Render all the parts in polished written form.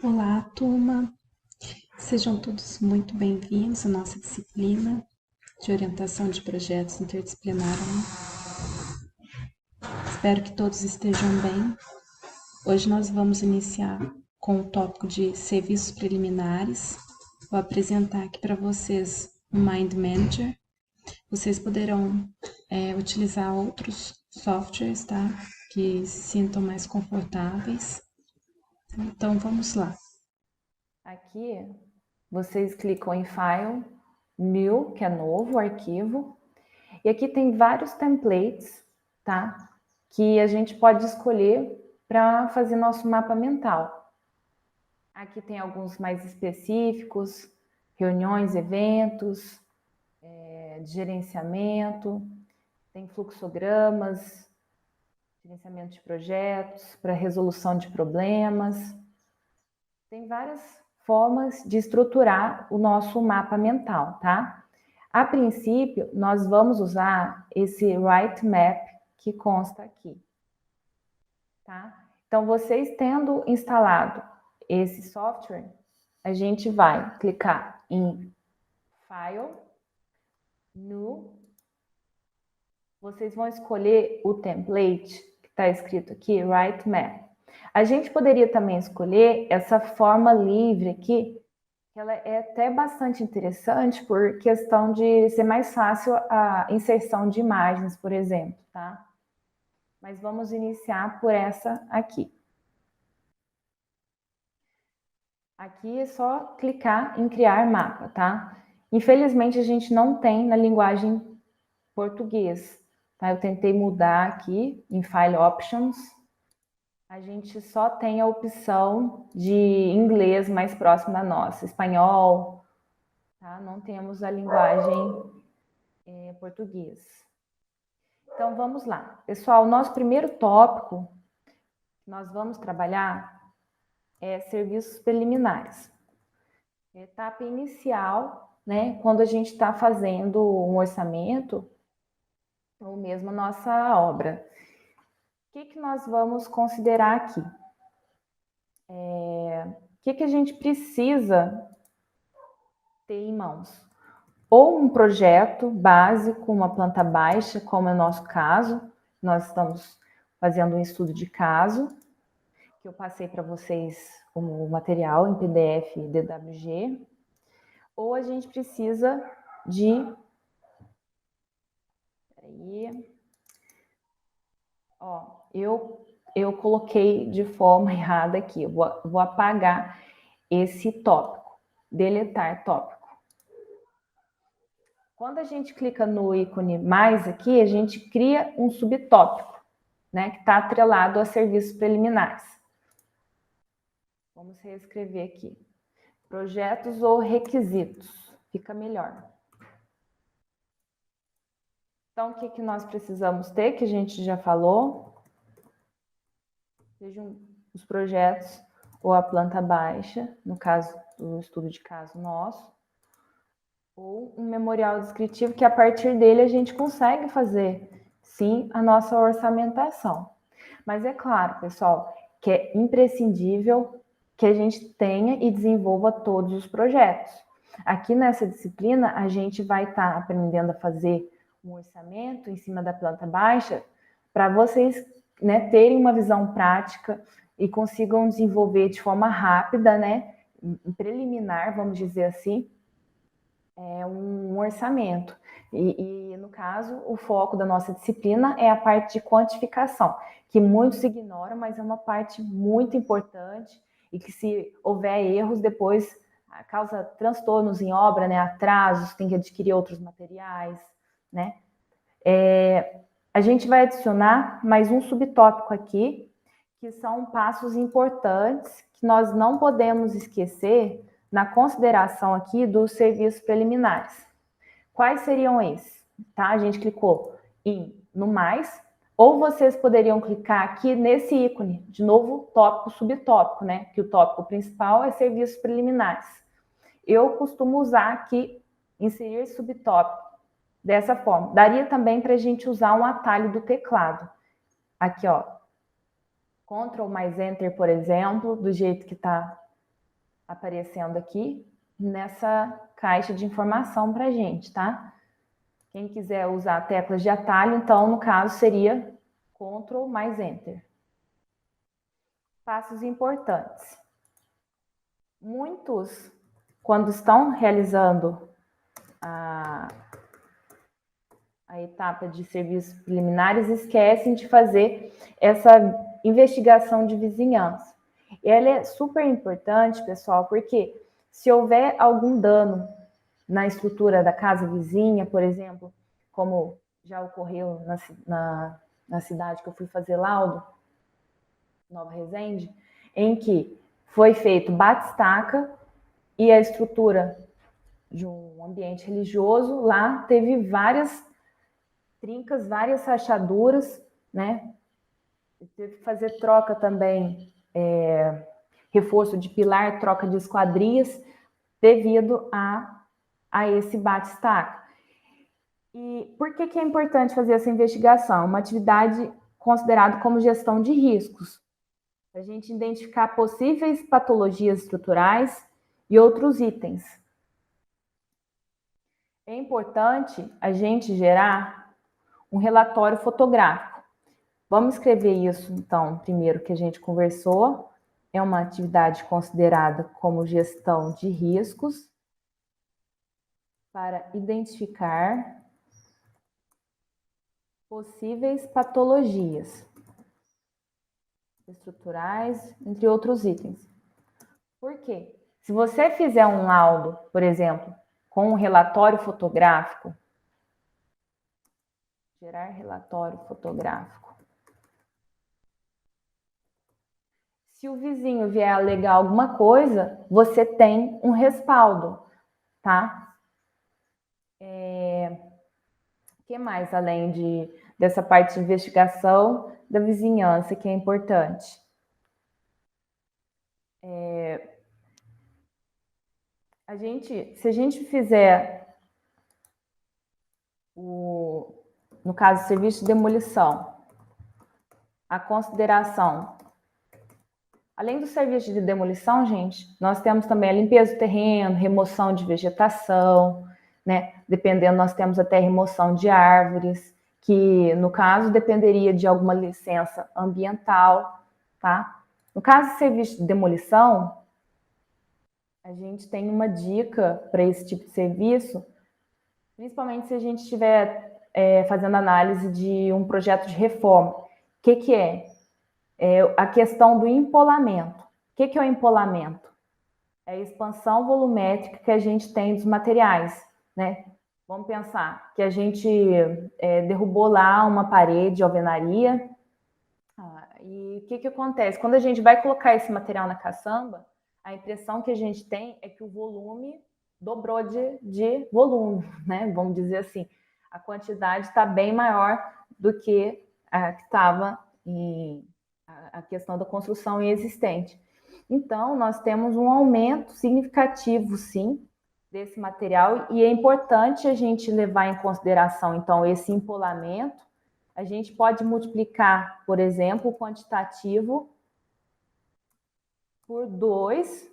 Olá, turma. Sejam todos muito bem-vindos à nossa disciplina de orientação de projetos interdisciplinar 1. Espero que todos estejam bem. Hoje nós vamos iniciar com o tópico de serviços preliminares. Vou apresentar aqui para vocês o Mind Manager. Vocês poderão utilizar outros softwares, tá? Que se sintam mais confortáveis. Então, vamos lá. Aqui, vocês clicam em File, New, que é novo, arquivo. E aqui tem vários templates, tá? Que a gente pode escolher para fazer nosso mapa mental. Aqui tem alguns mais específicos, reuniões, eventos, de gerenciamento, tem fluxogramas, gerenciamento de projetos, para resolução de problemas. Tem várias formas de estruturar o nosso mapa mental, tá? A princípio, nós vamos usar esse Right Map que consta aqui, tá? Então, vocês tendo instalado esse software, a gente vai clicar em File, New. Vocês vão escolher o template que está escrito aqui, Right Map. A gente poderia também escolher essa forma livre aqui, que ela é até bastante interessante por questão de ser mais fácil a inserção de imagens, por exemplo, tá? Mas vamos iniciar por essa aqui. Aqui é só clicar em criar mapa, tá? Infelizmente a gente não tem na linguagem português, tá? Eu tentei mudar aqui em File Options. A gente só tem a opção de inglês mais próximo da nossa, espanhol, tá? Não temos a linguagem português. Então, vamos lá. Pessoal, nosso primeiro tópico que nós vamos trabalhar é serviços preliminares. Etapa inicial, né? Quando a gente está fazendo um orçamento ou mesmo a nossa obra. O que nós vamos considerar aqui? O que a gente precisa ter em mãos? Ou um projeto básico, uma planta baixa, como é o nosso caso, nós estamos fazendo um estudo de caso, que eu passei para vocês o material em PDF e DWG, ou a gente precisa de... eu coloquei de forma errada aqui, eu vou apagar esse tópico, deletar tópico. Quando a gente clica no ícone mais aqui, a gente cria um subtópico, né, que está atrelado a serviços preliminares. Vamos reescrever aqui. Projetos ou requisitos, fica melhor. Então, o que nós precisamos ter, que a gente já falou? Sejam os projetos ou a planta baixa, no caso do estudo de caso nosso, ou um memorial descritivo, que a partir dele a gente consegue fazer, sim, a nossa orçamentação. Mas é claro, pessoal, que é imprescindível que a gente tenha e desenvolva todos os projetos. Aqui nessa disciplina, a gente vai estar aprendendo a fazer um orçamento em cima da planta baixa, para vocês, né, terem uma visão prática e consigam desenvolver de forma rápida, né, preliminar, vamos dizer assim, um orçamento. E, no caso, o foco da nossa disciplina é a parte de quantificação, que muitos ignoram, mas é uma parte muito importante e que, se houver erros, depois causa transtornos em obra, né, atrasos, tem que adquirir outros materiais, né. A gente vai adicionar mais um subtópico aqui, que são passos importantes que nós não podemos esquecer na consideração aqui dos serviços preliminares. Quais seriam esses? Tá? A gente clicou no mais, ou vocês poderiam clicar aqui nesse ícone, de novo, tópico, subtópico, né? Que o tópico principal é serviços preliminares. Eu costumo usar aqui, inserir subtópico, dessa forma. Daria também para a gente usar um atalho do teclado. Aqui, ó, Ctrl mais Enter, por exemplo, do jeito que está aparecendo aqui nessa caixa de informação para a gente, tá? Quem quiser usar teclas de atalho, então, no caso, seria Ctrl mais Enter. Passos importantes. Muitos, quando estão realizando a etapa de serviços preliminares, esquecem de fazer essa investigação de vizinhança. E ela é super importante, pessoal, porque se houver algum dano na estrutura da casa vizinha, por exemplo, como já ocorreu na cidade que eu fui fazer laudo, Nova Resende, em que foi feito batistaca e a estrutura de um ambiente religioso lá teve várias trincas, várias rachaduras, né? Teve que fazer troca também, reforço de pilar, troca de esquadrias, devido a esse bate-estaca. E por que é importante fazer essa investigação? Uma atividade considerada como gestão de riscos, para a gente identificar possíveis patologias estruturais e outros itens. É importante a gente gerar um relatório fotográfico. Vamos escrever isso, então, primeiro que a gente conversou. É uma atividade considerada como gestão de riscos para identificar possíveis patologias estruturais, entre outros itens. Por quê? Se você fizer um laudo, por exemplo, com um relatório fotográfico, gerar relatório fotográfico. Se o vizinho vier alegar alguma coisa, você tem um respaldo, tá? O que mais, além dessa parte de investigação da vizinhança, que é importante? Se a gente fizer no caso, serviço de demolição, a consideração. Além do serviço de demolição, gente, nós temos também a limpeza do terreno, remoção de vegetação, né? Dependendo, nós temos até remoção de árvores, que no caso dependeria de alguma licença ambiental, tá? No caso de serviço de demolição, a gente tem uma dica para esse tipo de serviço, principalmente se a gente estiver fazendo análise de um projeto de reforma. O que é? A questão do empolamento. O que é o empolamento? É a expansão volumétrica que a gente tem dos materiais, né? Vamos pensar que a gente derrubou lá uma parede de alvenaria. E o que acontece? Quando a gente vai colocar esse material na caçamba, a impressão que a gente tem é que o volume dobrou de volume, né? Vamos dizer assim. A quantidade está bem maior do que a que estava a questão da construção existente. Então, nós temos um aumento significativo, sim, desse material, e é importante a gente levar em consideração, então, esse empolamento. A gente pode multiplicar, por exemplo, o quantitativo por 2,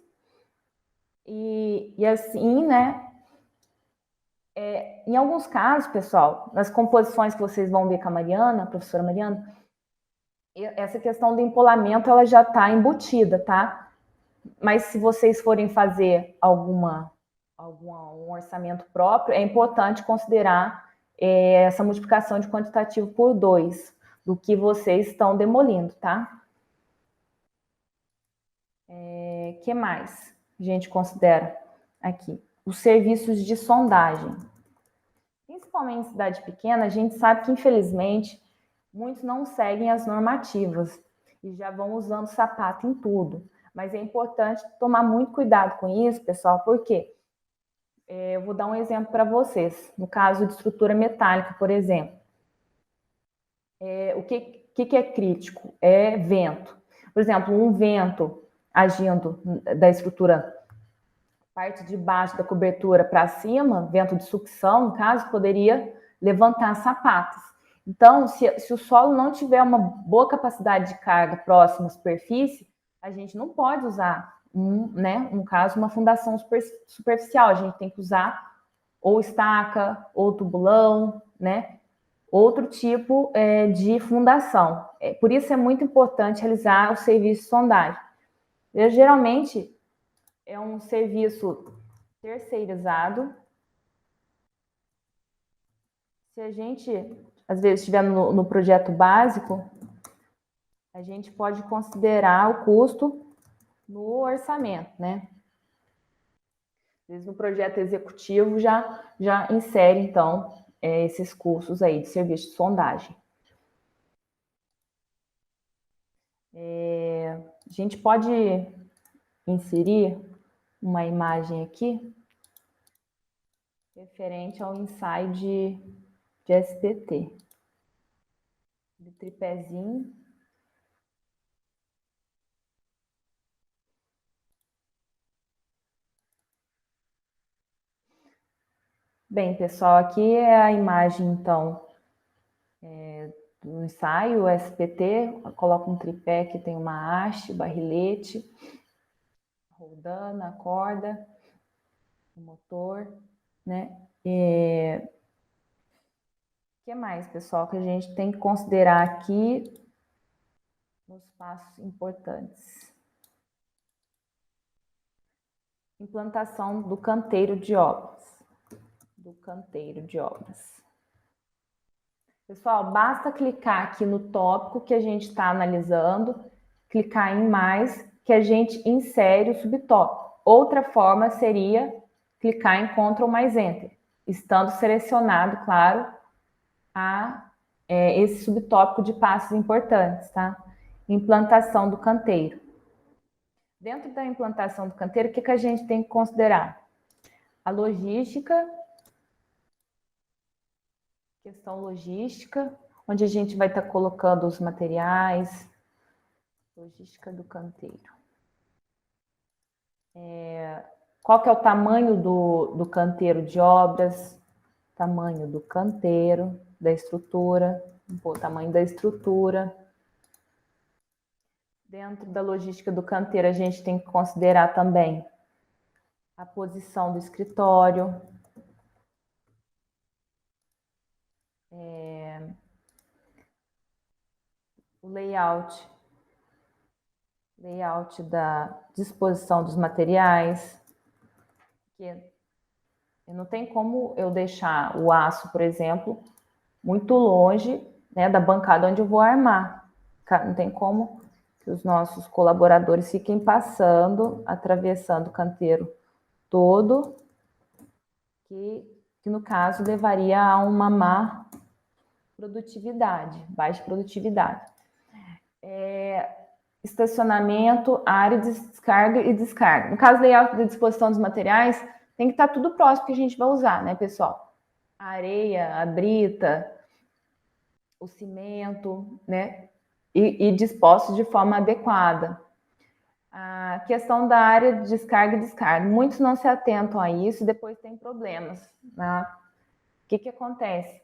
e assim, né? Em alguns casos, pessoal, nas composições que vocês vão ver com a Mariana, a professora Mariana, essa questão do empolamento, ela já está embutida, tá? Mas se vocês forem fazer um orçamento próprio, é importante considerar essa multiplicação de quantitativo por 2 do que vocês estão demolindo, tá? Que mais a gente considera aqui? Os serviços de sondagem. Principalmente em cidade pequena, a gente sabe que, infelizmente, muitos não seguem as normativas e já vão usando sapato em tudo. Mas é importante tomar muito cuidado com isso, pessoal, porque eu vou dar um exemplo para vocês. No caso de estrutura metálica, por exemplo. O que é crítico? É vento. Por exemplo, um vento agindo da estrutura, parte de baixo da cobertura para cima, vento de sucção, no caso, poderia levantar sapatos. Então, se o solo não tiver uma boa capacidade de carga próxima à superfície, a gente não pode usar no caso, uma fundação superficial. A gente tem que usar ou estaca, ou tubulão, né? Outro tipo de fundação. Por isso é muito importante realizar o serviço de sondagem. Geralmente, é um serviço terceirizado. Se a gente, às vezes, estiver no projeto básico, a gente pode considerar o custo no orçamento, né? Às vezes, no projeto executivo já insere, então, esses custos aí de serviço de sondagem. A gente pode inserir uma imagem aqui referente ao ensaio de SPT. De tripézinho. Bem, pessoal, aqui é a imagem, então, do ensaio, o SPT. Coloca um tripé que tem uma haste, barrilete, roldana, corda, o motor, né? O que mais, pessoal, que a gente tem que considerar aqui nos passos importantes? Implantação do canteiro de obras. Pessoal, basta clicar aqui no tópico que a gente está analisando, clicar em mais, que a gente insere o subtópico. Outra forma seria clicar em Ctrl mais Enter, estando selecionado, claro, esse subtópico de passos importantes, tá? Implantação do canteiro. Dentro da implantação do canteiro, o que a gente tem que considerar? A logística, questão logística, onde a gente vai estar colocando os materiais, logística do canteiro. Qual que é o tamanho do canteiro de obras? Tamanho do canteiro, da estrutura, o tamanho da estrutura. Dentro da logística do canteiro, a gente tem que considerar também a posição do escritório, o layout da disposição dos materiais, que não tem como eu deixar o aço, por exemplo, muito longe, né, da bancada onde eu vou armar. Não tem como que os nossos colaboradores fiquem passando, atravessando o canteiro todo, que no caso levaria a uma má produtividade, baixa produtividade. Estacionamento, área de descarga e descarga. No caso, layout da disposição dos materiais, tem que estar tudo próximo que a gente vai usar, né, pessoal? A areia, a brita, o cimento, né? E dispostos de forma adequada. A questão da área de descarga e descarga. Muitos não se atentam a isso e depois tem problemas, né? O que acontece?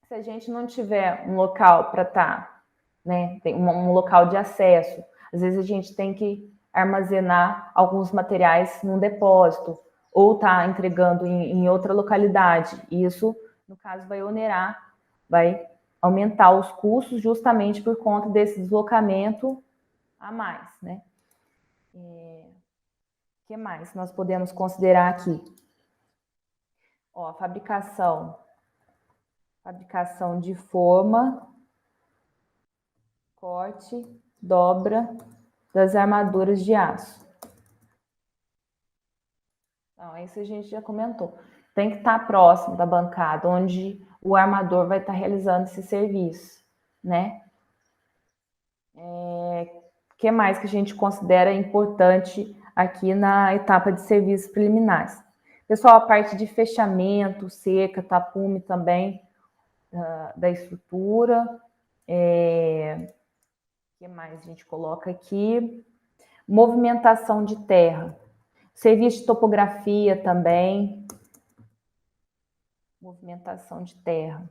Se a gente não tiver um local para estar, né, tem um local de acesso, às vezes a gente tem que armazenar alguns materiais num depósito ou tá entregando em outra localidade. E isso, no caso, vai onerar, vai aumentar os custos justamente por conta desse deslocamento a mais, né? O que mais nós podemos considerar aqui? Ó, fabricação de forma, corte, dobra das armaduras de aço. Então, isso a gente já comentou. Tem que estar próximo da bancada, onde o armador vai estar realizando esse serviço, né? O que mais que a gente considera importante aqui na etapa de serviços preliminares? Pessoal, a parte de fechamento, cerca, tapume também da estrutura. O que mais a gente coloca aqui? Movimentação de terra. Serviço de topografia também. Movimentação de terra.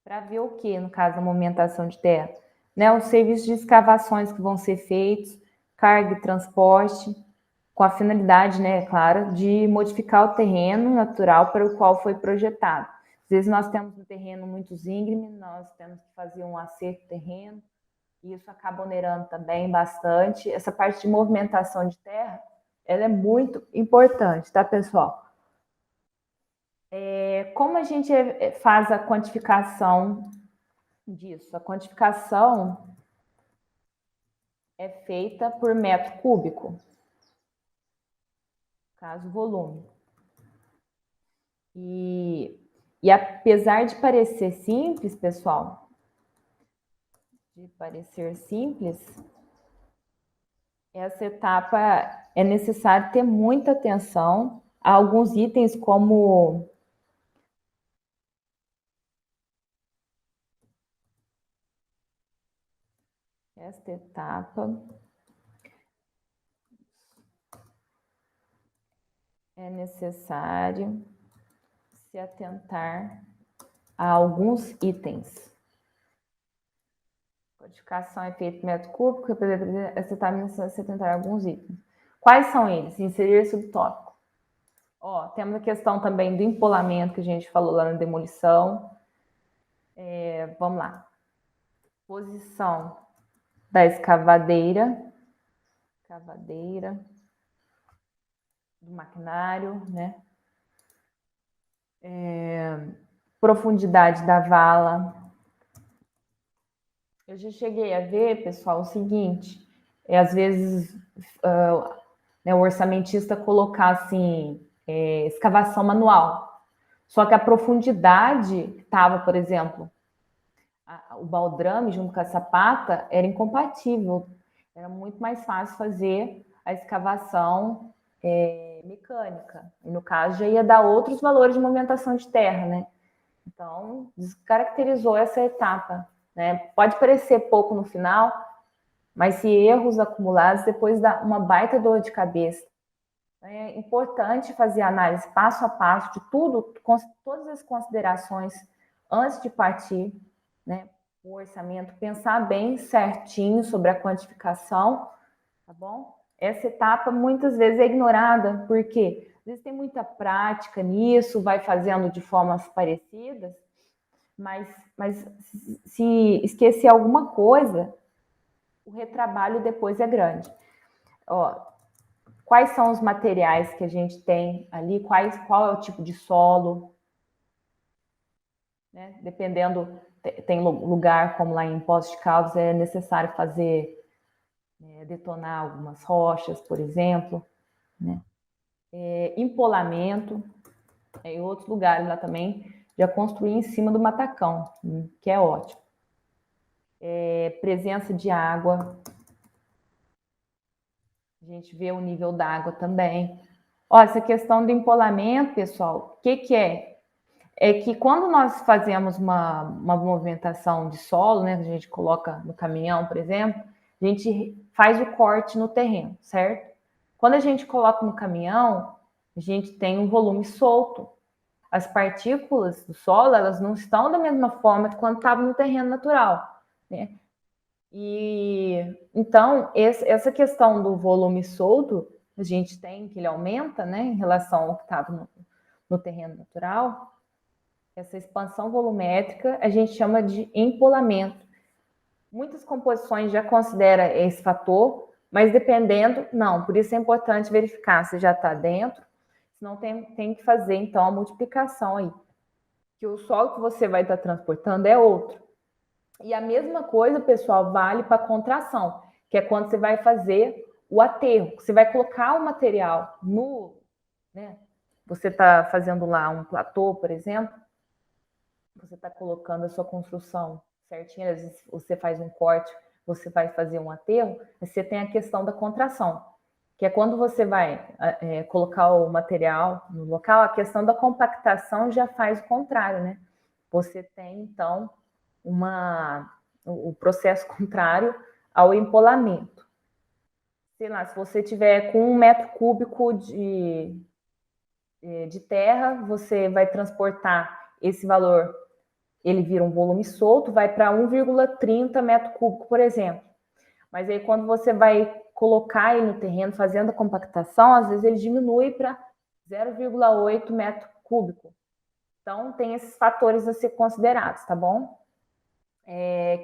Para ver o que, no caso da movimentação de terra? Né, os serviços de escavações que vão ser feitos, carga e transporte, com a finalidade, né, é claro, de modificar o terreno natural para o qual foi projetado. Às vezes nós temos um terreno muito íngreme, nós temos que fazer um acerto do terreno, e isso acaba onerando também bastante. Essa parte de movimentação de terra, ela é muito importante, tá, pessoal? Como a gente faz a quantificação disso? A quantificação é feita por metro cúbico, caso volume. E apesar de parecer simples, pessoal, essa etapa é necessário ter muita atenção a alguns itens como esta etapa é necessário se atentar a alguns itens. Codificação é feita por metro cúbico, essa etapa é necessário se atentar a alguns itens. Quais são eles? Inserir subtópico. Temos a questão também do empolamento, que a gente falou lá na demolição. Vamos lá. Posição da escavadeira do maquinário, né? Profundidade da vala. Eu já cheguei a ver, pessoal, o seguinte, às vezes o orçamentista colocar assim, escavação manual, só que a profundidade que estava, por exemplo, o baldrame junto com a sapata era incompatível, era muito mais fácil fazer a escavação mecânica, e no caso já ia dar outros valores de movimentação de terra, né? Então, descaracterizou essa etapa, né? Pode parecer pouco no final, mas se erros acumulados, depois dá uma baita dor de cabeça. É importante fazer análise passo a passo de tudo, com todas as considerações antes de partir, né, o orçamento, pensar bem certinho sobre a quantificação, tá bom? Essa etapa muitas vezes é ignorada, porque às vezes tem muita prática nisso, vai fazendo de formas parecidas, mas se esquecer alguma coisa, o retrabalho depois é grande. Quais são os materiais que a gente tem ali, qual é o tipo de solo, né? Dependendo, tem lugar como lá em Poços de Caldas, é necessário fazer, detonar algumas rochas, por exemplo, né? Empolamento, em outros lugares lá também, já construir em cima do matacão, que é ótimo. Presença de água, a gente vê o nível da água também. Essa questão do empolamento, pessoal, o que é? É que quando nós fazemos uma movimentação de solo, né, a gente coloca no caminhão, por exemplo, a gente faz o corte no terreno, certo? Quando a gente coloca no caminhão, a gente tem um volume solto. As partículas do solo, elas não estão da mesma forma que quando estavam no terreno natural, né? E então, essa questão do volume solto, a gente tem que ele aumenta, né, em relação ao que estava no terreno natural. Essa expansão volumétrica a gente chama de empolamento. Muitas composições já consideram esse fator, mas dependendo, não. Por isso é importante verificar se já está dentro, senão tem que fazer, então, a multiplicação aí. Que o solo que você vai estar transportando é outro. E a mesma coisa, pessoal, vale para a contração, que é quando você vai fazer o aterro. Você vai colocar o material no... né? Você está fazendo lá um platô, por exemplo, você está colocando a sua construção certinha, às vezes você faz um corte, você vai fazer um aterro, você tem a questão da contração, que é quando você vai colocar o material no local, a questão da compactação já faz o contrário, né? Você tem, então, o processo contrário ao empolamento. Sei lá, se você tiver com 1 metro cúbico de terra, você vai transportar esse valor, ele vira um volume solto, vai para 1,30 metro cúbico, por exemplo. Mas aí quando você vai colocar ele no terreno, fazendo a compactação, às vezes ele diminui para 0,8 metro cúbico. Então, tem esses fatores a ser considerados, tá bom?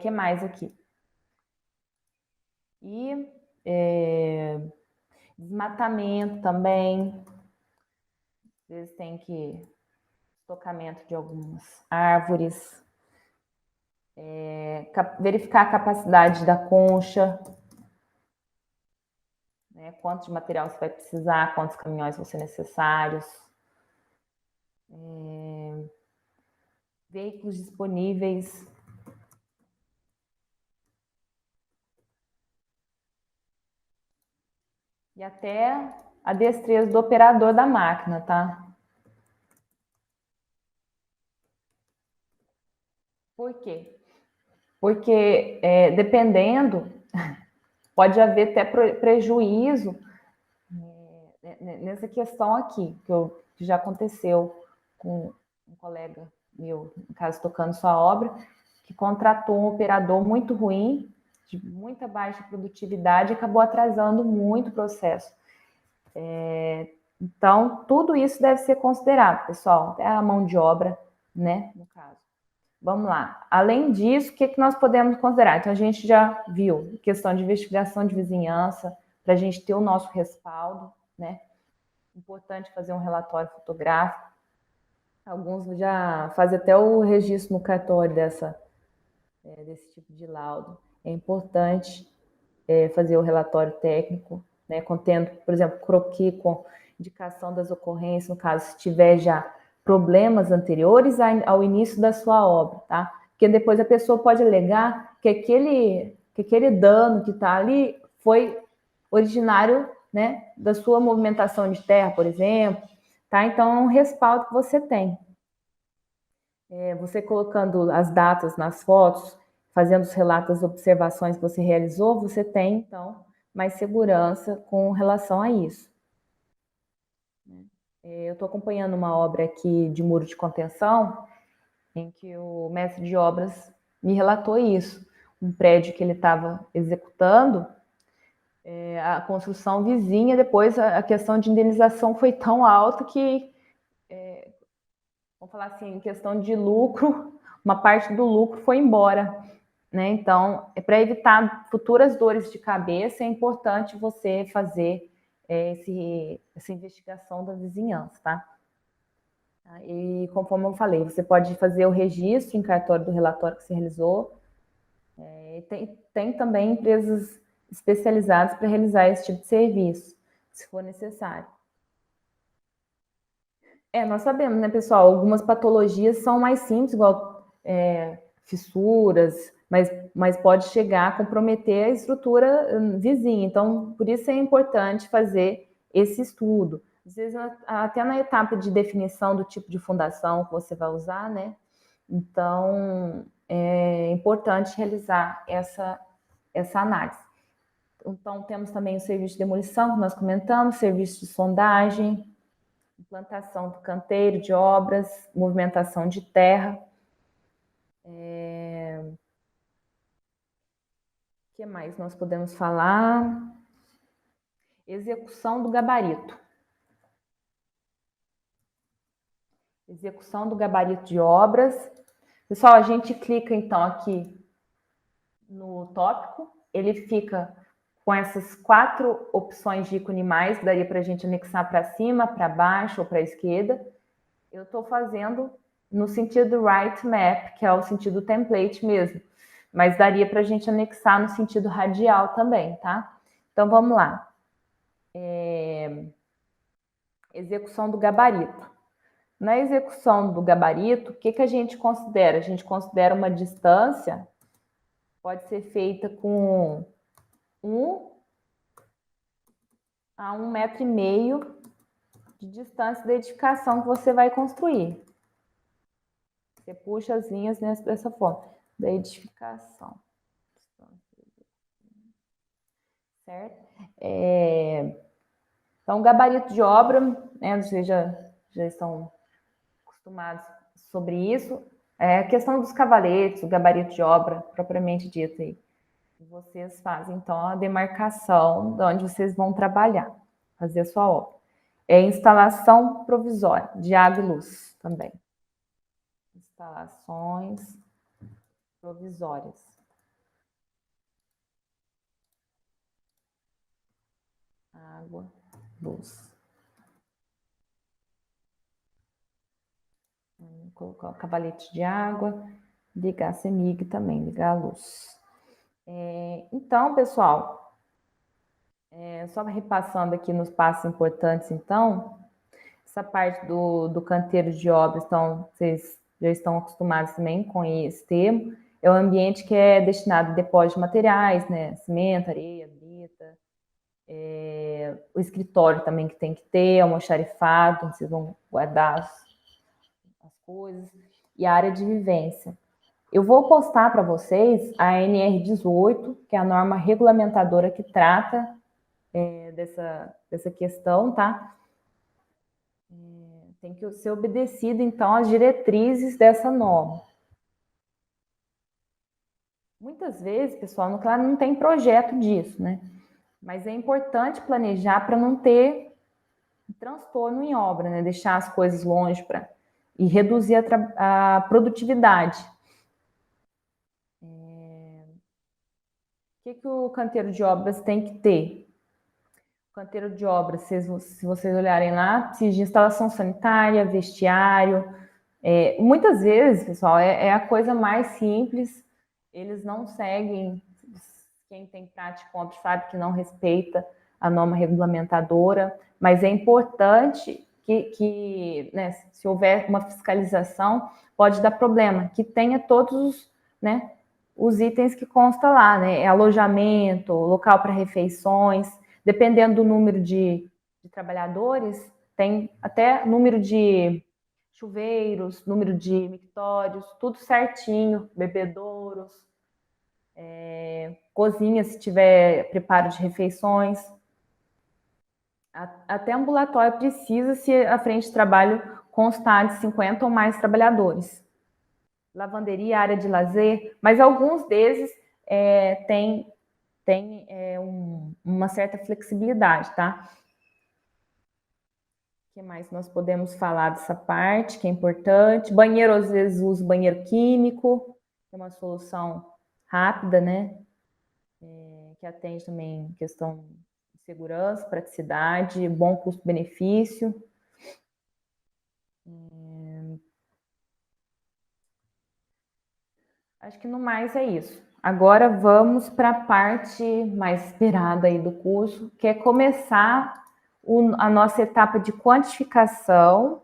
Que mais aqui? E desmatamento também. Às vezes tem que estocamento de algumas árvores. Verificar a capacidade da concha. Né, quanto de material você vai precisar, quantos caminhões vão ser necessários. Veículos disponíveis. E até a destreza do operador da máquina, tá? Por quê? Porque, dependendo, pode haver até prejuízo nessa questão aqui, que já aconteceu com um colega meu, no caso, tocando sua obra, que contratou um operador muito ruim, de muita baixa produtividade, e acabou atrasando muito o processo. Então, tudo isso deve ser considerado, pessoal, até a mão de obra, né, no caso. Vamos lá. Além disso, o que nós podemos considerar? Então, a gente já viu questão de investigação de vizinhança, para a gente ter o nosso respaldo, né? Importante fazer um relatório fotográfico. Alguns já fazem até o registro no cartório desse tipo de laudo. É importante fazer o relatório técnico, né? Contendo, por exemplo, croquis com indicação das ocorrências, no caso, se tiver já problemas anteriores ao início da sua obra, tá? Porque depois a pessoa pode alegar que aquele dano que está ali foi originário, né, da sua movimentação de terra, por exemplo, tá? Então, é um respaldo que você tem. Você colocando as datas nas fotos, fazendo os relatos das observações que você realizou, você tem, então, mais segurança com relação a isso. Eu estou acompanhando uma obra aqui de muro de contenção, em que o mestre de obras me relatou isso. Um prédio que ele estava executando, a construção vizinha, depois a questão de indenização foi tão alta que, vamos falar assim, em questão de lucro, uma parte do lucro foi embora. Né? Então, para evitar futuras dores de cabeça, é importante você fazer essa investigação da vizinhança, tá? E conforme eu falei, você pode fazer o registro em cartório do relatório que você realizou. Tem também empresas especializadas para realizar esse tipo de serviço, se for necessário. Nós sabemos, né, pessoal, algumas patologias são mais simples, igual fissuras, mas pode chegar a comprometer a estrutura vizinha. Então, por isso é importante fazer esse estudo. Às vezes, até na etapa de definição do tipo de fundação que você vai usar, né? Então, é importante realizar essa análise. Então, temos também o serviço de demolição, que nós comentamos, serviço de sondagem, implantação do canteiro de obras, movimentação de terra. O que mais nós podemos falar? Execução do gabarito. Execução do gabarito de obras. Pessoal, a gente clica então aqui no tópico, ele fica com essas 4 opções de ícone mais, que daria para a gente anexar para cima, para baixo ou para a esquerda. Eu estou fazendo no sentido right map, que é o sentido template mesmo, mas daria para a gente anexar no sentido radial também, tá? Então, vamos lá. Execução do gabarito. Na execução do gabarito, o que a gente considera? A gente considera uma distância, pode ser feita com 1 a 1,5 metro de distância da edificação que você vai construir. Você puxa as linhas dessa forma, da edificação. Certo? Então, o gabarito de obra, né, vocês já estão acostumados sobre isso. A questão dos cavaletes, o gabarito de obra, propriamente dito aí. Vocês fazem, então, a demarcação de onde vocês vão trabalhar, fazer a sua obra. É instalação provisória de água e luz também. Instalações provisórias. Água, luz. Vou colocar o cavalete de água, ligar a CEMIG também, ligar a luz. Então, pessoal, só repassando aqui nos passos importantes, então, essa parte do canteiro de obras, então, vocês já estão acostumados também com esse termo, é um ambiente que é destinado a depósito de materiais, né, cimento, areia, brita, o escritório também que tem que ter, almoxarifado, onde vocês vão guardar as coisas, e a área de vivência. Eu vou postar para vocês a NR18, que é a norma regulamentadora que trata dessa questão, tá? Tem que ser obedecido, então, às diretrizes dessa norma. Muitas vezes, pessoal, claro, não tem projeto disso, né? Mas é importante planejar para não ter transtorno em obra, né? Deixar as coisas longe e reduzir a produtividade. O que o canteiro de obras tem que ter? O canteiro de obras, se vocês olharem lá, precisa de instalação sanitária, vestiário. Muitas vezes, pessoal, é a coisa mais simples. Eles não seguem, quem tem prática com obra sabe que não respeita a norma regulamentadora, mas é importante que né, se houver uma fiscalização, pode dar problema, que tenha todos né, os itens que constam lá, né? Alojamento, local para refeições, dependendo do número de trabalhadores, tem até número de chuveiros, número de mictórios, tudo certinho, bebedouros, cozinha se tiver preparo de refeições. Até ambulatório precisa se a frente de trabalho constar de 50 ou mais trabalhadores. Lavanderia, área de lazer, mas alguns desses têm uma certa flexibilidade, tá? O que mais nós podemos falar dessa parte que é importante? Banheiro, às vezes, usa banheiro químico, que é uma solução rápida, né? Que atende também questão de segurança, praticidade, bom custo-benefício. Acho que no mais é isso. Agora vamos para a parte mais esperada aí do curso, que é começar a nossa etapa de quantificação.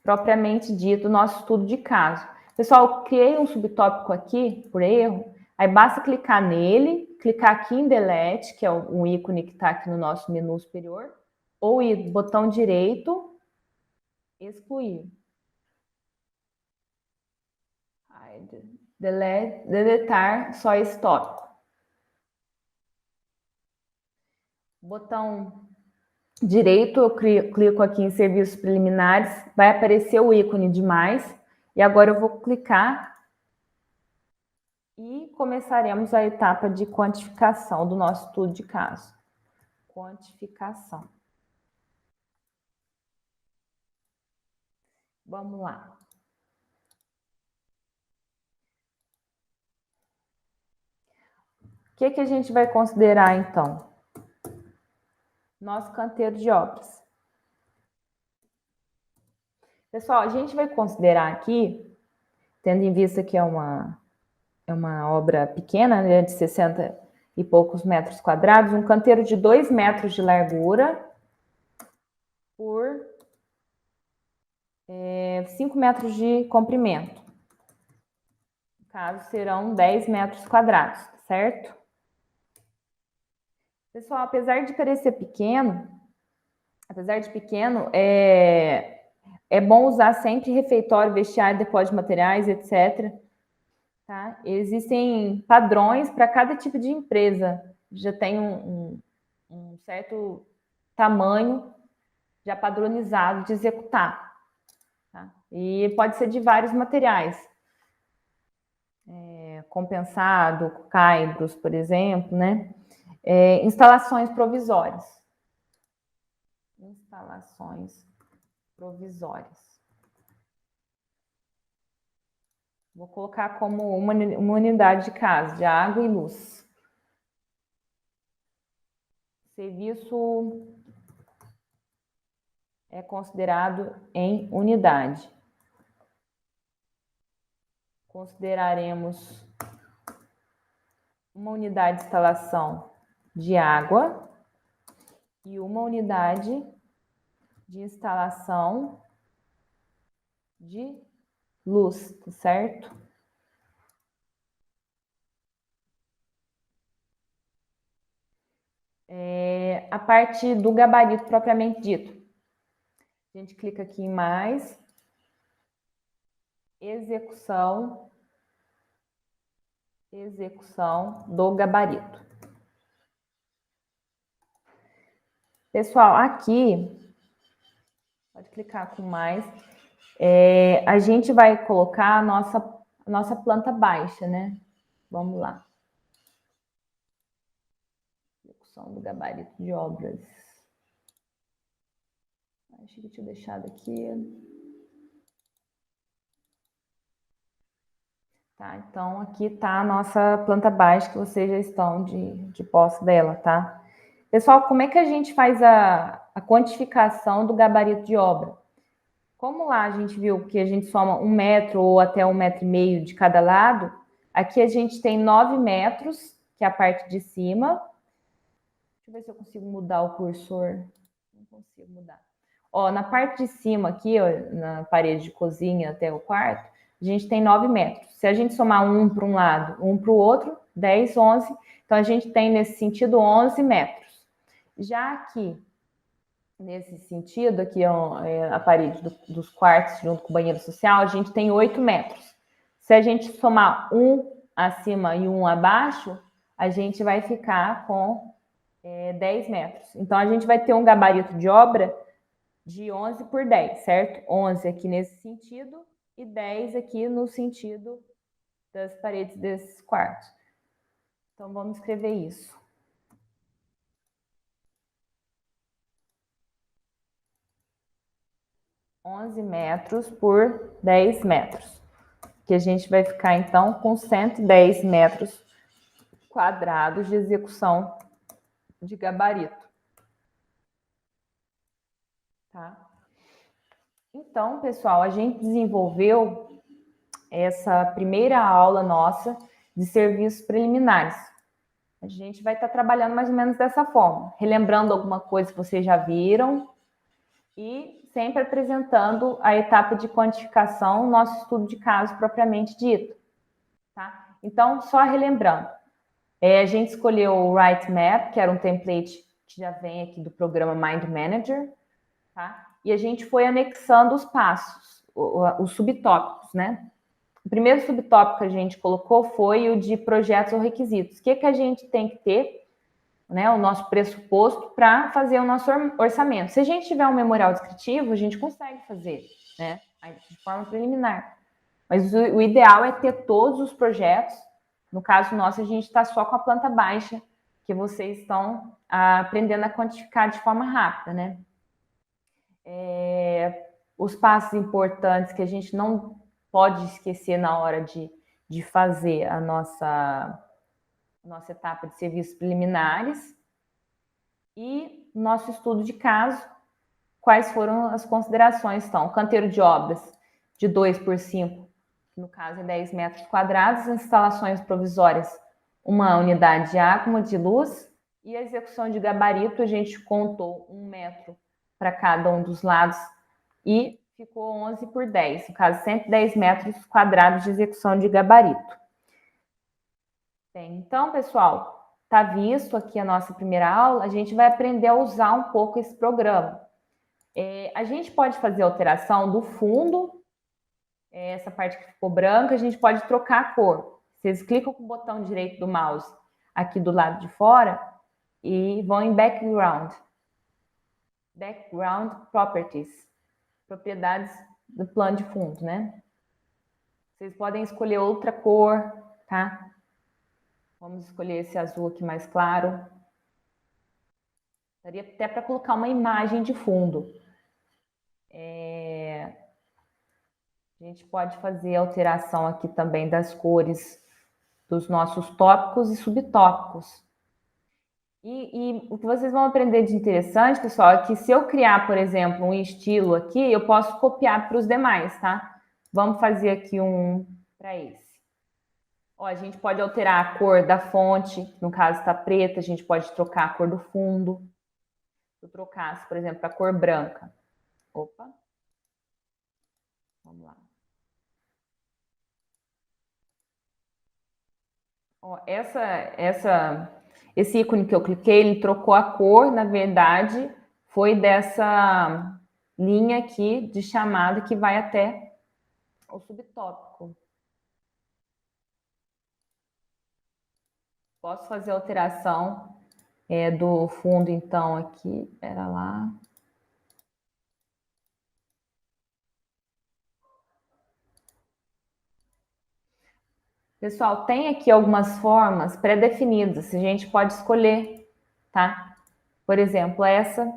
Propriamente dito, nosso estudo de caso. Pessoal, criei um subtópico aqui, por erro, aí basta clicar nele, clicar aqui em Delete, que é um ícone que está aqui no nosso menu superior, ou ir botão direito, excluir. Deletar só esse tópico. Botão direito, eu clico aqui em serviços preliminares, vai aparecer o ícone de mais, e agora eu vou clicar e começaremos a etapa de quantificação do nosso estudo de caso. Quantificação. Vamos lá. O que a gente vai considerar, então? Nosso canteiro de obras. Pessoal, a gente vai considerar aqui, tendo em vista que é uma obra pequena, né, de 60 e poucos metros quadrados, um canteiro de 2 metros de largura por 5 metros de comprimento. No caso, serão 10 metros quadrados, certo? Pessoal, apesar de pequeno, é bom usar sempre refeitório, vestiário, depósito de materiais, etc. Tá? Existem padrões para cada tipo de empresa. Já tem um certo tamanho já padronizado de executar. Tá? E pode ser de vários materiais. compensado, caibros, por exemplo, né? Instalações provisórias. Instalações provisórias. Vou colocar como uma unidade de casa, de água e luz. Serviço é considerado em unidade. Consideraremos uma unidade de instalação de água e uma unidade de instalação de luz, tá certo? A parte do gabarito propriamente dito. A gente clica aqui em mais. Execução do gabarito. Pessoal, aqui, pode clicar com mais, a gente vai colocar a nossa planta baixa, né? Vamos lá. Execução do gabarito de obras. Acho que eu tinha deixado aqui. Tá, então aqui tá a nossa planta baixa, que vocês já estão de posse dela, tá? Pessoal, como é que a gente faz a quantificação do gabarito de obra? Como lá a gente viu que a gente soma 1 metro ou até 1,5 metro de cada lado, aqui a gente tem 9 metros, que é a parte de cima. Deixa eu ver se eu consigo mudar o cursor. Não consigo mudar. Ó, na parte de cima aqui, ó, na parede de cozinha até o quarto, a gente tem 9 metros. Se a gente somar um para um lado, um para o outro, 10, 11. Então, a gente tem, nesse sentido, 11 metros. Já aqui, nesse sentido, aqui é a parede dos quartos, junto com o banheiro social, a gente tem 8 metros. Se a gente somar um acima e um abaixo, a gente vai ficar com 10 metros. Então, a gente vai ter um gabarito de obra de 11 por 10, certo? 11 aqui nesse sentido e 10 aqui no sentido das paredes desses quartos. Então, vamos escrever isso. (11 metros por 10 metros. Que a gente vai ficar, então, com 110 metros quadrados de execução de gabarito. Tá? Então, pessoal, a gente desenvolveu essa primeira aula nossa de serviços preliminares. A gente vai estar trabalhando mais ou menos dessa forma, relembrando alguma coisa que vocês já viram e sempre apresentando a etapa de quantificação, nosso estudo de caso propriamente dito. Tá? Então, só relembrando, a gente escolheu o Write Map, que era um template que já vem aqui do programa Mind Manager, tá? E a gente foi anexando os passos, os subtópicos, né? O primeiro subtópico que a gente colocou foi o de projetos ou requisitos. O que a gente tem que ter, né, o nosso pressuposto para fazer o nosso orçamento. Se a gente tiver um memorial descritivo, a gente consegue fazer, né, de forma preliminar. Mas o ideal é ter todos os projetos. No caso nosso, a gente está só com a planta baixa, que vocês estão aprendendo a quantificar de forma rápida, né? Os passos importantes que a gente não pode esquecer na hora de fazer a nossa etapa de serviços preliminares e nosso estudo de caso, quais foram as considerações. Então, canteiro de obras de 2 por 5, que no caso é 10 metros quadrados, instalações provisórias, uma unidade de água, uma de luz, e a execução de gabarito, a gente contou 1 metro para cada um dos lados e ficou 11 por 10, no caso 110 metros quadrados de execução de gabarito. Bem, então, pessoal, está visto aqui a nossa primeira aula, a gente vai aprender a usar um pouco esse programa. A gente pode fazer alteração do fundo, essa parte que ficou branca, a gente pode trocar a cor. Vocês clicam com o botão direito do mouse aqui do lado de fora e vão em Background. Background Properties. Propriedades do plano de fundo, né? Vocês podem escolher outra cor, tá? Vamos escolher esse azul aqui mais claro. Daria até para colocar uma imagem de fundo. A gente pode fazer alteração aqui também das cores dos nossos tópicos e subtópicos. E o que vocês vão aprender de interessante, pessoal, é que se eu criar, por exemplo, um estilo aqui, eu posso copiar para os demais, tá? Vamos fazer aqui um para esse. Ó, a gente pode alterar a cor da fonte, no caso está preta, a gente pode trocar a cor do fundo. Se eu trocasse, por exemplo, a cor branca. Opa. Vamos lá. Ó, esse ícone que eu cliquei, ele trocou a cor, na verdade, foi dessa linha aqui de chamada que vai até o subtópico. Posso fazer alteração do fundo, então, aqui. Pera lá. Pessoal, tem aqui algumas formas pré-definidas, a gente pode escolher, tá? Por exemplo, essa.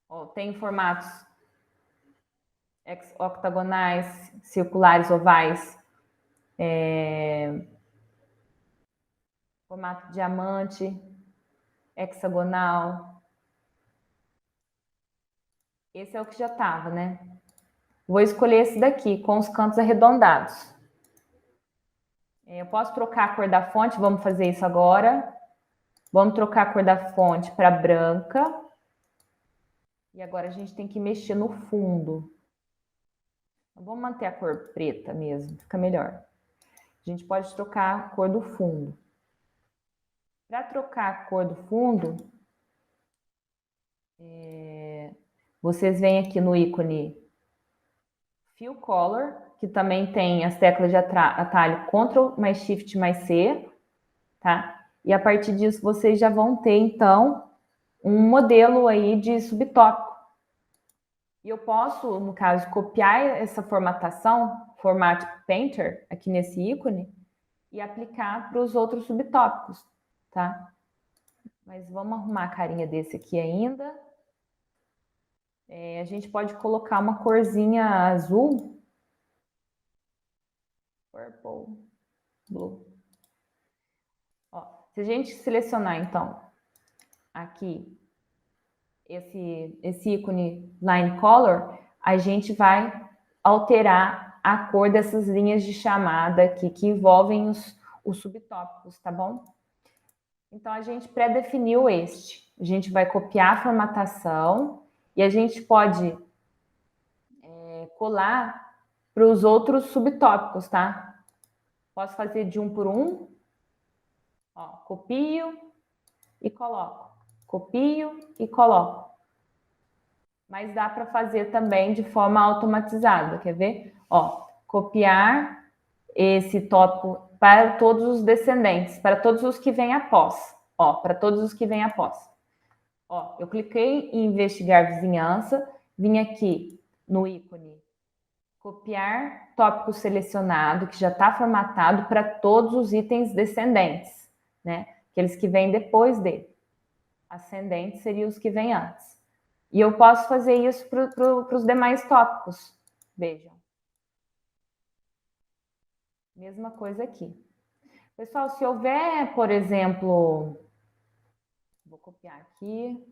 Ó, tem formatos octagonais, circulares, ovais, formato diamante, hexagonal. Esse é o que já estava, né? Vou escolher esse daqui, com os cantos arredondados. Eu posso trocar a cor da fonte, vamos fazer isso agora. Vamos trocar a cor da fonte para branca. E agora a gente tem que mexer no fundo. Vamos manter a cor preta mesmo, fica melhor. A gente pode trocar a cor do fundo. Para trocar a cor do fundo, vocês vêm aqui no ícone Fill Color, que também tem as teclas de atalho Ctrl mais Shift mais C, tá? E a partir disso vocês já vão ter, então, um modelo aí de subtópico. E eu posso, no caso, copiar essa formatação, Format Painter, aqui nesse ícone, e aplicar para os outros subtópicos, tá? Mas vamos arrumar a carinha desse aqui ainda. A gente pode colocar uma corzinha azul. Purple, blue. Ó, se a gente selecionar, então, aqui, esse ícone Line Color, a gente vai alterar a cor dessas linhas de chamada aqui, que envolvem os subtópicos, tá bom? Então, a gente pré-definiu este. A gente vai copiar a formatação e a gente pode colar para os outros subtópicos, tá? Posso fazer de um por um. Ó, copio e coloco. Copio e coloco. Mas dá para fazer também de forma automatizada, quer ver? Ó, copiar esse tópico para todos os descendentes, para todos os que vêm após. Ó, para todos os que vêm após. Ó, eu cliquei em investigar vizinhança, vim aqui no ícone copiar tópico selecionado, que já está formatado para todos os itens descendentes, né? Aqueles que vêm depois dele. Ascendentes seriam os que vêm antes. E eu posso fazer isso para os demais tópicos. Vejam. Mesma coisa aqui. Pessoal, se houver, por exemplo, vou copiar aqui,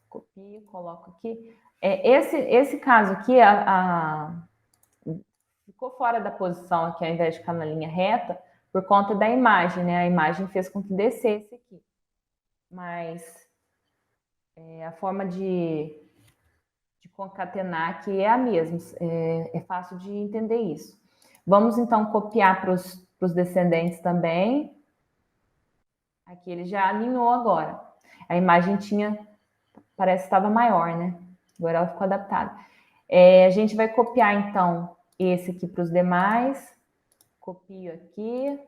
copio, coloco aqui. Esse caso aqui, ficou fora da posição aqui, ao invés de ficar na linha reta, por conta da imagem, né? A imagem fez com que descesse aqui. Mas a forma de concatenar aqui é a mesma. É fácil de entender isso. Vamos, então, copiar para os descendentes também. Aqui ele já alinhou agora. A imagem parece que estava maior, né? Agora ela ficou adaptada. A gente vai copiar, então, esse aqui para os demais. Copio aqui.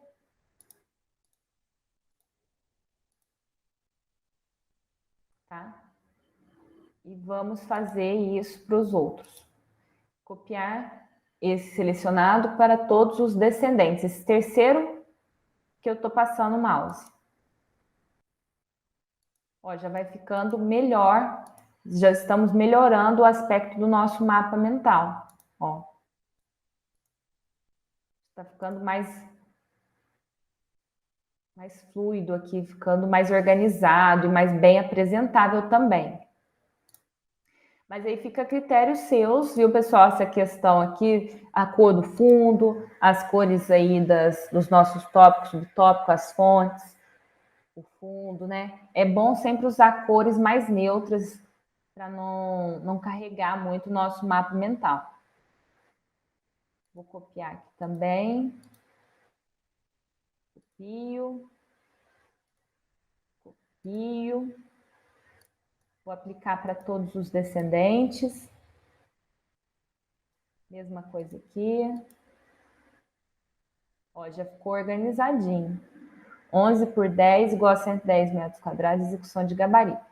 Tá? E vamos fazer isso para os outros. Copiar esse selecionado para todos os descendentes. Esse terceiro que eu estou passando o mouse. Ó, já vai ficando melhor, já estamos melhorando o aspecto do nosso mapa mental. Ó, está ficando mais fluido aqui, ficando mais organizado e mais bem apresentável também. Mas aí fica a critérios seus, viu, pessoal? Essa questão aqui, a cor do fundo, as cores aí dos nossos tópicos, subtópicos, as fontes, o fundo, né? É bom sempre usar cores mais neutras para não carregar muito o nosso mapa mental. Vou copiar aqui também. Copio. Copio. Vou aplicar para todos os descendentes. Mesma coisa aqui. Ó, já ficou organizadinho. 11 por 10 igual a 110 metros quadrados, execução de gabarito.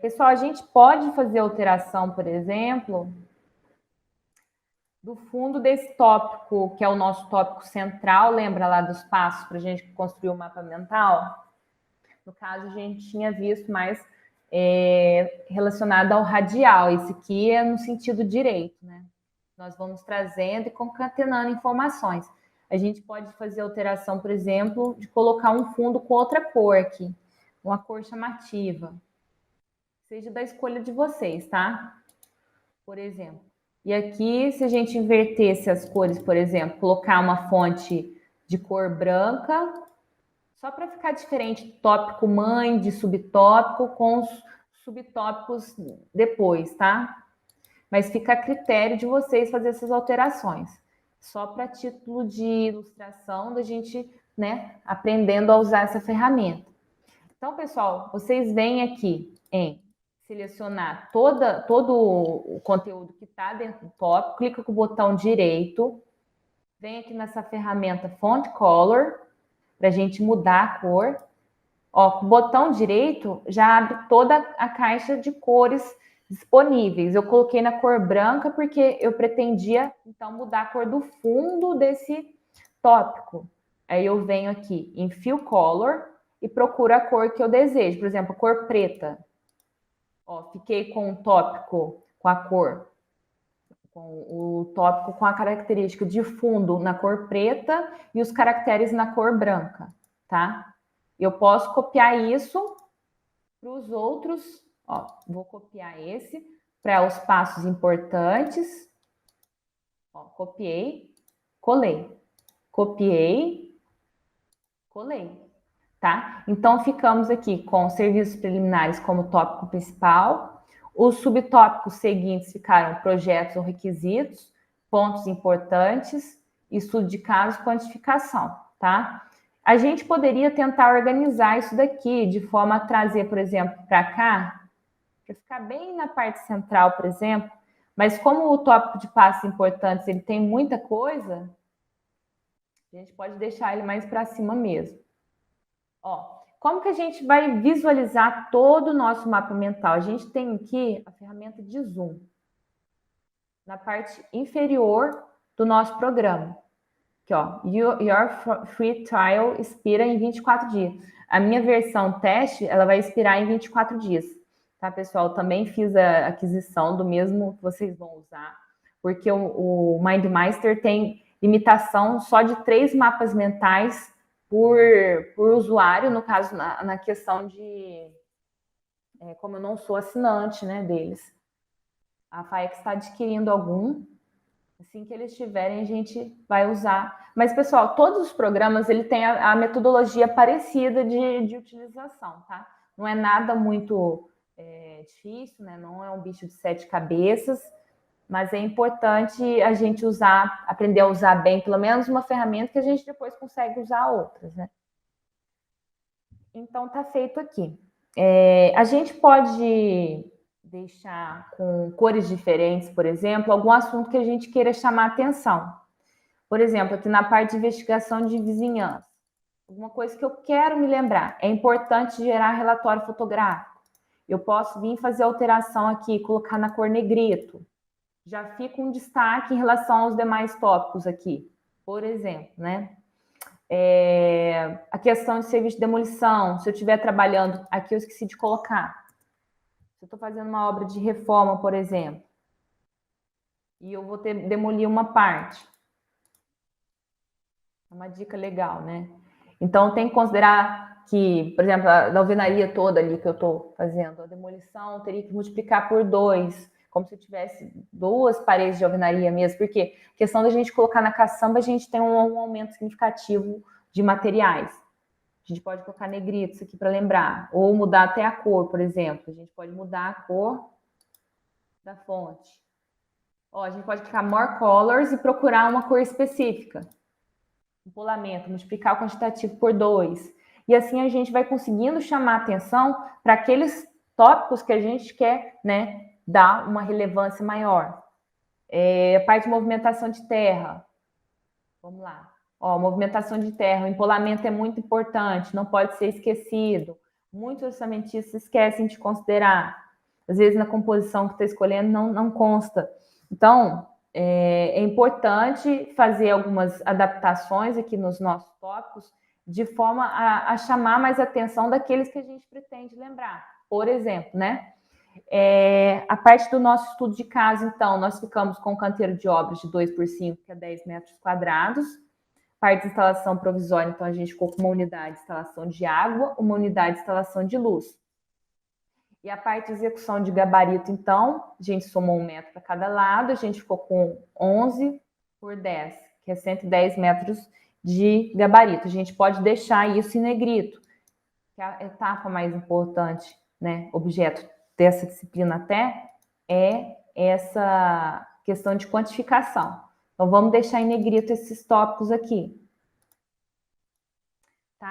Pessoal, a gente pode fazer alteração, por exemplo, do fundo desse tópico, que é o nosso tópico central, lembra lá dos passos para a gente construir o mapa mental? No caso, a gente tinha visto mais relacionado ao radial. Esse aqui é no sentido direito, né? Nós vamos trazendo e concatenando informações. A gente pode fazer alteração, por exemplo, de colocar um fundo com outra cor aqui, uma cor chamativa. Seja da escolha de vocês, tá? Por exemplo. E aqui, se a gente invertesse as cores, por exemplo, colocar uma fonte de cor branca, só para ficar diferente, tópico mãe de subtópico com os subtópicos depois, tá? Mas fica a critério de vocês fazer essas alterações. Só para título de ilustração da gente, né, aprendendo a usar essa ferramenta. Então, pessoal, vocês vêm aqui em selecionar todo o conteúdo que está dentro do tópico, clica com o botão direito, vem aqui nessa ferramenta Font Color, para a gente mudar a cor. Ó, com o botão direito já abre toda a caixa de cores disponíveis. Eu coloquei na cor branca porque eu pretendia, então, mudar a cor do fundo desse tópico. Aí eu venho aqui em Fill Color e procuro a cor que eu desejo. Por exemplo, a cor preta. Ó, fiquei com o tópico com a cor, com o tópico com a característica de fundo na cor preta e os caracteres na cor branca, tá? Eu posso copiar isso para os outros. Ó, vou copiar esse para os passos importantes. Ó, copiei, colei. Copiei, colei, tá? Então, ficamos aqui com serviços preliminares como tópico principal. Os subtópicos seguintes ficaram projetos ou requisitos, pontos importantes, estudo de caso, quantificação, tá? A gente poderia tentar organizar isso daqui de forma a trazer, por exemplo, para cá, para ficar bem na parte central, por exemplo, mas como o tópico de passos importantes ele tem muita coisa, a gente pode deixar ele mais para cima mesmo. Ó, como que a gente vai visualizar todo o nosso mapa mental? A gente tem aqui a ferramenta de zoom, na parte inferior do nosso programa. Aqui, ó, your free trial expira em 24 dias. A minha versão teste, ela vai expirar em 24 dias. Tá, pessoal? Também fiz a aquisição do mesmo que vocês vão usar, porque o MindMeister tem limitação só de 3 mapas mentais por usuário, no caso, na questão de... como eu não sou assinante, né, deles. A FAEX está adquirindo algum. Assim que eles tiverem, a gente vai usar. Mas, pessoal, todos os programas ele tem a metodologia parecida de utilização, tá? Não é nada muito difícil, né? Não é um bicho de 7 cabeças, mas é importante a gente aprender a usar bem pelo menos uma ferramenta que a gente depois consegue usar outras, né? Então, tá feito aqui. A gente pode deixar com cores diferentes, por exemplo, algum assunto que a gente queira chamar atenção. Por exemplo, aqui na parte de investigação de vizinhança, alguma coisa que eu quero me lembrar. É importante gerar relatório fotográfico. Eu posso vir fazer alteração aqui, colocar na cor negrito. já fica um destaque em relação aos demais tópicos aqui. Por exemplo, né? A questão de serviço de demolição, se eu estiver trabalhando, aqui eu esqueci de colocar. Se eu estou fazendo uma obra de reforma, por exemplo, e eu vou demolir uma parte. É uma dica legal, né? Então, tem que considerar que, por exemplo, a alvenaria toda ali que eu estou fazendo, a demolição, eu teria que multiplicar por 2, como se eu tivesse 2 paredes de alvenaria mesmo, porque a questão da gente colocar na caçamba, a gente tem um aumento significativo de materiais. A gente pode colocar negritos aqui para lembrar, ou mudar até a cor, por exemplo. A gente pode mudar a cor da fonte. Ó, a gente pode clicar More Colors e procurar uma cor específica. Empolamento, multiplicar o quantitativo por 2. E assim a gente vai conseguindo chamar atenção para aqueles tópicos que a gente quer, né, dar uma relevância maior. A parte de movimentação de terra. Vamos lá. Ó, movimentação de terra, o empolamento é muito importante, não pode ser esquecido. Muitos orçamentistas esquecem de considerar. Às vezes, na composição que está escolhendo, não consta. Então, é importante fazer algumas adaptações aqui nos nossos tópicos, de forma a chamar mais atenção daqueles que a gente pretende lembrar. Por exemplo, né? A parte do nosso estudo de caso, então, nós ficamos com um canteiro de obras de 2x5, que é 10 metros quadrados. Parte de instalação provisória, então, a gente ficou com uma unidade de instalação de água, uma unidade de instalação de luz. E a parte de execução de gabarito, então, a gente somou 1 metro para cada lado, a gente ficou com 11 por 10, que é 110 metros de gabarito. A gente pode deixar isso em negrito, que é a etapa mais importante, né, objeto dessa disciplina até, é essa questão de quantificação. Então, vamos deixar em negrito esses tópicos aqui.